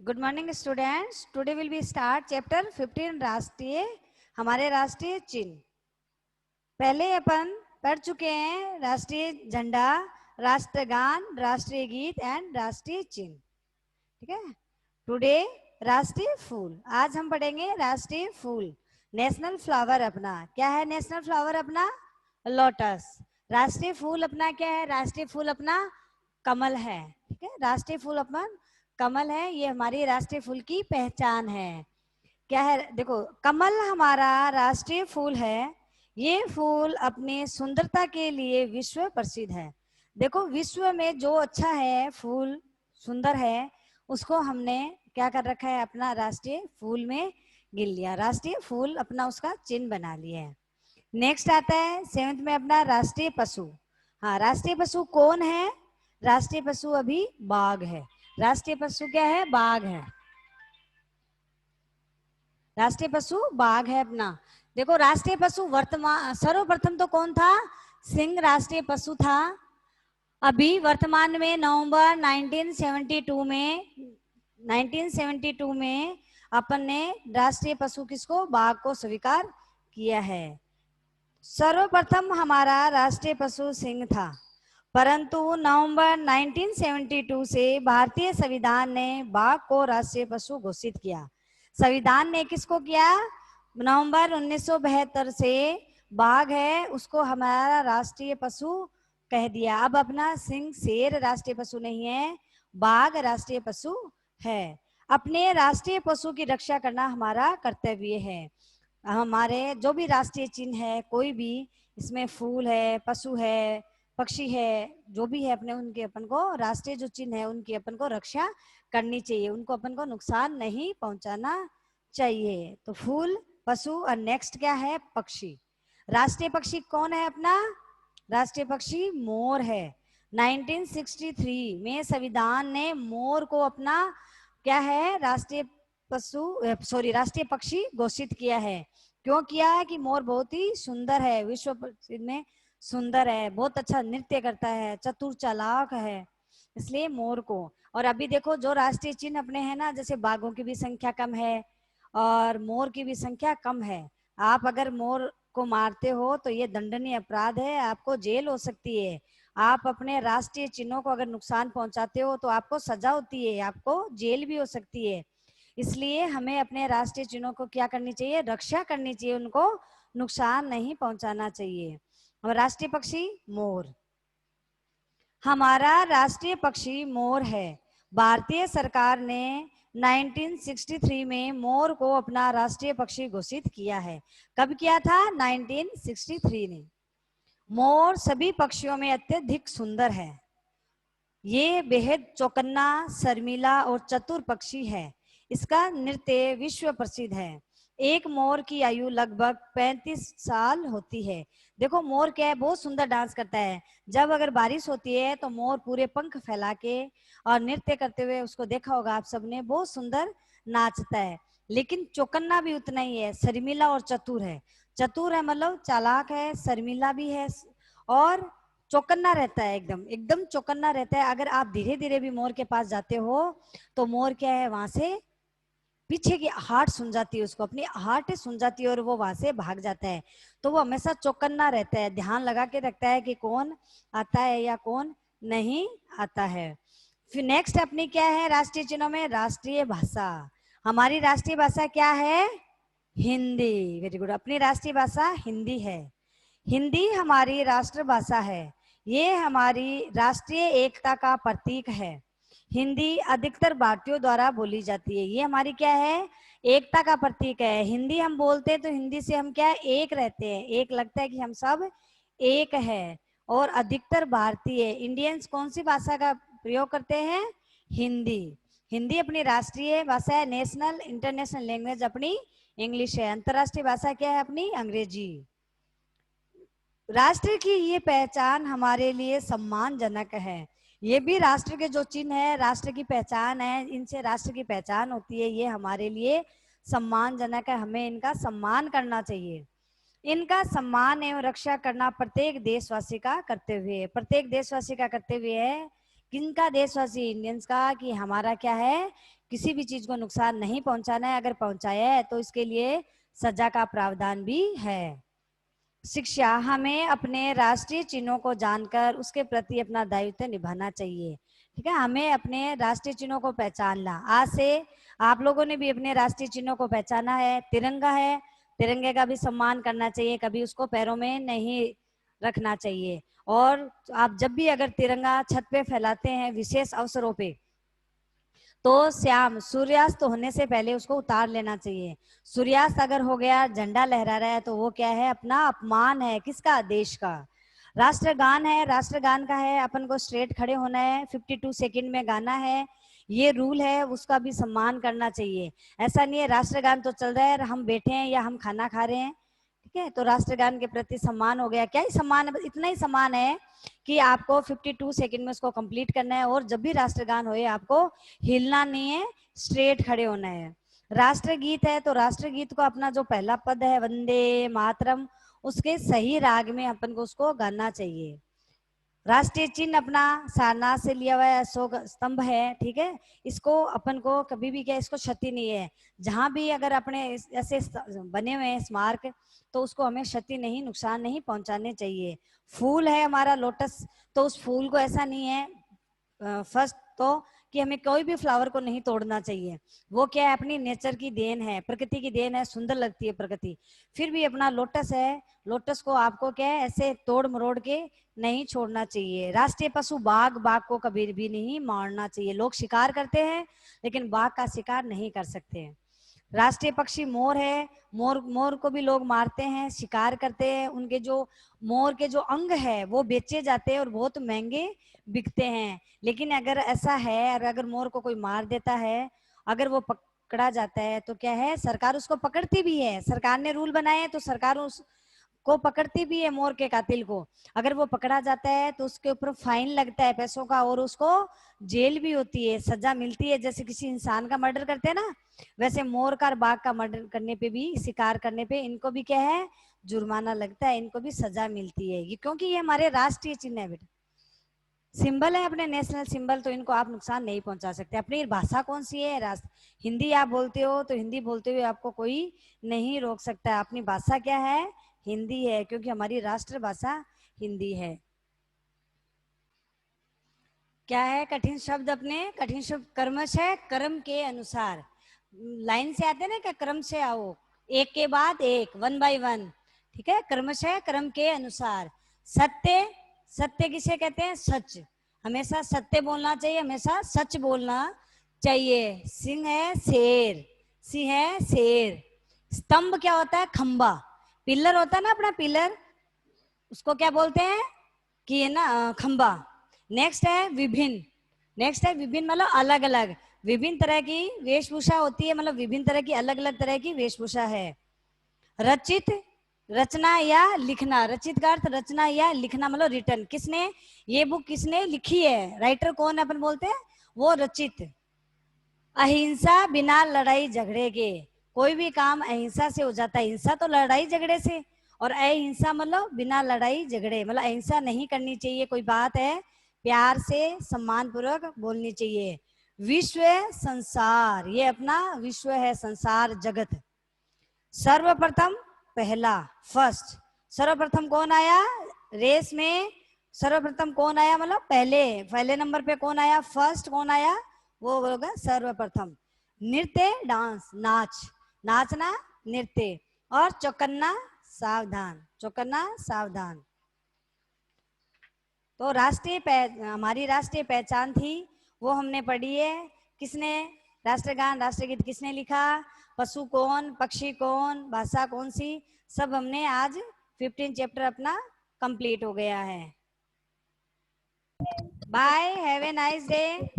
Good morning students. Today will be start chapter 15 राष्ट्रीय, हमारे राष्ट्रीय चिन्ह। पहले अपन पढ़ चुके हैं राष्ट्रीय झंडा, राष्ट्रगान, राष्ट्रीय गीत एंड राष्ट्रीय चिन्ह। ठीक है। टुडे राष्ट्रीय फूल, आज हम पढ़ेंगे राष्ट्रीय फूल। नेशनल फ्लावर अपना क्या है? नेशनल फ्लावर अपना लोटस। राष्ट्रीय फूल अपना क्या है? राष्ट्रीय फूल अपना कमल है। ठीक है, राष्ट्रीय फूल अपना कमल है। ये हमारी राष्ट्रीय फूल की पहचान है। क्या है? देखो, कमल हमारा राष्ट्रीय फूल है। ये फूल अपनी सुंदरता के लिए विश्व प्रसिद्ध है। देखो, विश्व में जो अच्छा है, फूल सुंदर है, उसको हमने क्या कर रखा है? अपना राष्ट्रीय फूल में गिन लिया। राष्ट्रीय फूल अपना उसका चिन्ह बना लिया है। नेक्स्ट आता है 7th में अपना राष्ट्रीय पशु। हाँ, राष्ट्रीय पशु कौन है? राष्ट्रीय पशु अभी बाघ है। राष्ट्रीय पशु क्या है? बाघ है। राष्ट्रीय पशु बाघ है अपना। देखो, राष्ट्रीय पशु वर्तमान सर्वप्रथम तो कौन था? सिंह राष्ट्रीय पशु था। अभी वर्तमान में नवंबर 1972 में अपन ने राष्ट्रीय पशु किसको? बाघ को स्वीकार किया है। सर्वप्रथम हमारा राष्ट्रीय पशु सिंह था, परंतु नवंबर 1972 से भारतीय संविधान ने बाघ को राष्ट्रीय पशु घोषित किया। संविधान ने किसको किया? नवंबर 1972 से बाघ है उसको हमारा राष्ट्रीय पशु कह दिया। अब अपना सिंह शेर राष्ट्रीय पशु नहीं है, बाघ राष्ट्रीय पशु है। अपने राष्ट्रीय पशु की रक्षा करना हमारा कर्तव्य है। हमारे जो भी राष्ट्रीय चिन्ह है, कोई भी इसमें फूल है, पशु है, पक्षी है, जो भी है, अपने उनके अपन को राष्ट्रीय जो चिन्ह है उनकी अपन को रक्षा करनी चाहिए, उनको अपन को नुकसान नहीं पहुंचाना चाहिए। तो फूल, पशु और नेक्स्ट क्या है? पक्षी। राष्ट्रीय पक्षी कौन है अपना? राष्ट्रीय पक्षी मोर है। 1963 में संविधान ने मोर को अपना क्या है? राष्ट्रीय राष्ट्रीय पक्षी घोषित किया है। क्यों किया है? कि मोर बहुत ही सुंदर है, विश्व प्रसिद्ध में सुंदर है, बहुत अच्छा नृत्य करता है, चतुर चालाक है, इसलिए मोर को। और अभी देखो, जो राष्ट्रीय चिन्ह अपने हैं ना, जैसे बाघों की भी संख्या कम है और मोर की भी संख्या कम है। आप अगर मोर को मारते हो तो ये दंडनीय अपराध है, आपको जेल हो सकती है। आप अपने राष्ट्रीय चिन्हों को अगर नुकसान पहुंचाते हो तो आपको सजा होती है, आपको जेल भी हो सकती है। इसलिए हमें अपने राष्ट्रीय चिन्हों को क्या करनी चाहिए? रक्षा करनी चाहिए, उनको नुकसान नहीं पहुंचाना चाहिए। और राष्ट्रीय पक्षी मोर, हमारा राष्ट्रीय पक्षी मोर है। भारतीय सरकार ने 1963 में मोर को अपना राष्ट्रीय पक्षी घोषित किया है। कब किया था? 1963 ने। मोर सभी पक्षियों में अत्यधिक सुंदर है। ये बेहद चौकन्ना, शर्मीला और चतुर पक्षी है। इसका नृत्य विश्व प्रसिद्ध है। एक मोर की आयु लगभग 35 साल होती है। देखो, मोर क्या है? बहुत सुंदर डांस करता है। जब अगर बारिश होती है तो मोर पूरे पंख फैला के और नृत्य करते हुए, उसको देखा होगा आप सबने, बहुत सुंदर नाचता है। लेकिन चौकन्ना भी उतना ही है, शर्मीला और चतुर है। चतुर है मतलब चालाक है, शर्मीला भी है और चौकन्ना रहता है, एकदम एकदम चौकन्ना रहता है। अगर आप धीरे धीरे भी मोर के पास जाते हो तो मोर क्या है? वहां से पीछे की आहट सुन जाती है, उसको अपनी आहट सुन जाती है और वो वहां से भाग जाता है। तो वो हमेशा चौकन्ना रहता है, ध्यान लगा के रखता है कि कौन आता है या कौन नहीं आता है। फिर नेक्स्ट अपनी क्या है राष्ट्रीय चिन्हों में? राष्ट्रीय भाषा। हमारी राष्ट्रीय भाषा क्या है? हिंदी। Very good. अपनी राष्ट्रीय भाषा हिंदी है। हिंदी हमारी राष्ट्रभाषा है। ये हमारी राष्ट्रीय एकता का प्रतीक है। हिंदी अधिकतर भारतीयों द्वारा बोली जाती है। ये हमारी क्या है? एकता का प्रतीक है। हिंदी हम बोलते हैं तो हिंदी से हम क्या है? एक रहते हैं, एक लगता है कि हम सब एक है। और अधिकतर भारतीय इंडियंस कौन सी भाषा का प्रयोग करते हैं? हिंदी। हिंदी अपनी राष्ट्रीय भाषा है। नेशनल इंटरनेशनल लैंग्वेज अपनी इंग्लिश है। अंतरराष्ट्रीय भाषा क्या है अपनी? अंग्रेजी। राष्ट्र की ये पहचान हमारे लिए सम्मानजनक है। ये भी राष्ट्र के जो चिन्ह है, राष्ट्र की पहचान है, इनसे राष्ट्र की पहचान होती है। ये हमारे लिए सम्मानजनक है, हमें इनका सम्मान करना चाहिए। इनका सम्मान एवं रक्षा करना प्रत्येक देशवासी का कर्तव्य है। प्रत्येक देशवासी का कर्तव्य है किनका? देशवासी इंडियंस का, कि हमारा क्या है, किसी भी चीज को नुकसान नहीं पहुंचाना है, अगर पहुंचाया है तो इसके लिए सजा का प्रावधान भी है। शिक्षा, हमें अपने राष्ट्रीय चिन्हों को जानकर उसके प्रति अपना दायित्व निभाना चाहिए। ठीक है, हमें अपने राष्ट्रीय चिन्हों को पहचानना। आज से आप लोगों ने भी अपने राष्ट्रीय चिन्हों को पहचाना है। तिरंगा है, तिरंगे का भी सम्मान करना चाहिए, कभी उसको पैरों में नहीं रखना चाहिए। और आप जब भी अगर तिरंगा छत पे फैलाते हैं विशेष अवसरों पे, तो शाम सूर्यास्त होने से पहले उसको उतार लेना चाहिए। सूर्यास्त अगर हो गया, झंडा लहरा रहा है, तो वो क्या है, अपना अपमान है। किसका? देश का। राष्ट्रगान है, राष्ट्रगान का है, अपन को स्ट्रेट खड़े होना है, 52 सेकंड में गाना है, ये रूल है, उसका भी सम्मान करना चाहिए। ऐसा नहीं है राष्ट्रगान तो चल रहा है और हम बैठे हैं या हम खाना खा रहे हैं, ठीक है, तो राष्ट्रगान के प्रति सम्मान हो गया। क्या ही सम्मान है, इतना ही सम्मान है कि आपको 52 सेकंड में उसको कंप्लीट करना है, और जब भी राष्ट्रगान होए आपको हिलना नहीं है, स्ट्रेट खड़े होना है। राष्ट्रगीत है, तो राष्ट्रगीत को अपना जो पहला पद है वंदे मातरम, उसके सही राग में अपन को उसको गाना चाहिए। राष्ट्रीय चिन्ह अपना सारनाथ से लिया हुआ है, अशोक स्तंभ है, ठीक है, इसको अपन को कभी भी क्या, इसको क्षति नहीं है। जहां भी अगर अपने ऐसे बने हुए हैं स्मारक, तो उसको हमें क्षति नहीं, नुकसान नहीं पहुंचाने चाहिए। फूल है हमारा लोटस, तो उस फूल को ऐसा नहीं है फर्स्ट तो कि हमें कोई भी फ्लावर को नहीं तोड़ना चाहिए। वो क्या है, अपनी नेचर की देन है, प्रकृति की देन है, सुंदर लगती है प्रकृति। फिर भी अपना लोटस है, लोटस को आपको क्या है, ऐसे तोड़ मरोड़ के नहीं छोड़ना चाहिए। राष्ट्रीय पशु बाघ, बाघ को कभी भी नहीं मारना चाहिए। लोग शिकार करते हैं लेकिन बाघ का शिकार नहीं कर सकते हैं। राष्ट्रीय पक्षी मोर है, मोर, मोर को भी लोग मारते हैं, शिकार करते हैं। उनके जो मोर के जो अंग है वो बेचे जाते हैं और बहुत महंगे बिकते हैं। लेकिन अगर ऐसा है, और अगर मोर को कोई मार देता है, अगर वो पकड़ा जाता है, तो क्या है, सरकार उसको पकड़ती भी है। सरकार ने रूल बनाए हैं तो सरकार उस को पकड़ती भी है मोर के कातिल को। अगर वो पकड़ा जाता है तो उसके ऊपर फाइन लगता है पैसों का, और उसको जेल भी होती है, सजा मिलती है। जैसे किसी इंसान का मर्डर करते हैं ना, वैसे मोर का और बाघ का मर्डर करने पे भी, शिकार करने पे इनको भी क्या है, जुर्माना लगता है, इनको भी सजा मिलती है। ये क्योंकि ये हमारे राष्ट्रीय चिन्ह है बेटा, सिंबल है, अपने नेशनल सिंबल, तो इनको आप नुकसान नहीं पहुंचा सकते। अपनी भाषा कौन सी है? हिंदी आप बोलते हो तो हिंदी बोलते हुए आपको कोई नहीं रोक सकता। अपनी भाषा क्या है? हिंदी है, क्योंकि हमारी राष्ट्रभाषा हिंदी है। क्या है कठिन शब्द? अपने कठिन शब्द कर्मश है, कर्म के अनुसार। लाइन से आते ना, क्या क्रम से आओ, एक के बाद एक, वन बाय वन, ठीक है। कर्मश है, कर्म के अनुसार। सत्य, सत्य किसे कहते हैं? सच, हमेशा सत्य बोलना चाहिए, हमेशा सच बोलना चाहिए। सिंह है, शेर, सिंह है, शेर। स्तंभ क्या होता है? खंबा। पिलर होता है ना अपना, पिलर, उसको क्या बोलते हैं? कि है ना, खंबा। नेक्स्ट है विभिन्न, नेक्स्ट है विभिन्न मतलब अलग अलग, विभिन्न तरह की वेशभूषा होती है, मतलब विभिन्न तरह की अलग अलग तरह की वेशभूषा है। रचित, रचना या लिखना, रचित का अर्थ रचना या लिखना, मतलब रिटन, किसने ये बुक किसने लिखी है, राइटर कौन है अपन बोलते हैं, वो रचित। अहिंसा, बिना लड़ाई झगड़े के, कोई भी काम अहिंसा से हो जाता है। हिंसा तो लड़ाई झगड़े से, और अहिंसा मतलब बिना लड़ाई झगड़े, मतलब अहिंसा नहीं करनी चाहिए। कोई बात है प्यार से सम्मान पूर्वक बोलनी चाहिए। विश्व, संसार, ये अपना विश्व है, संसार, जगत। सर्वप्रथम, पहला, फर्स्ट। सर्वप्रथम कौन आया रेस में? सर्वप्रथम कौन आया, मतलब पहले, पहले नंबर पे कौन आया? फर्स्ट कौन आया? वो होगा सर्वप्रथम। नृत्य, डांस, नाच, नाचना, नृत्य। और चौकन्ना, सावधान, चौकन्ना, सावधान। तो हमारी राष्ट्रीय पहचान थी, वो हमने पढ़ी है। किसने राष्ट्रगान, राष्ट्रगीत किसने लिखा? पशु कौन, पक्षी कौन, भाषा कौन सी, सब हमने आज 15 चैप्टर अपना कंप्लीट हो गया है। Bye, have a nice day.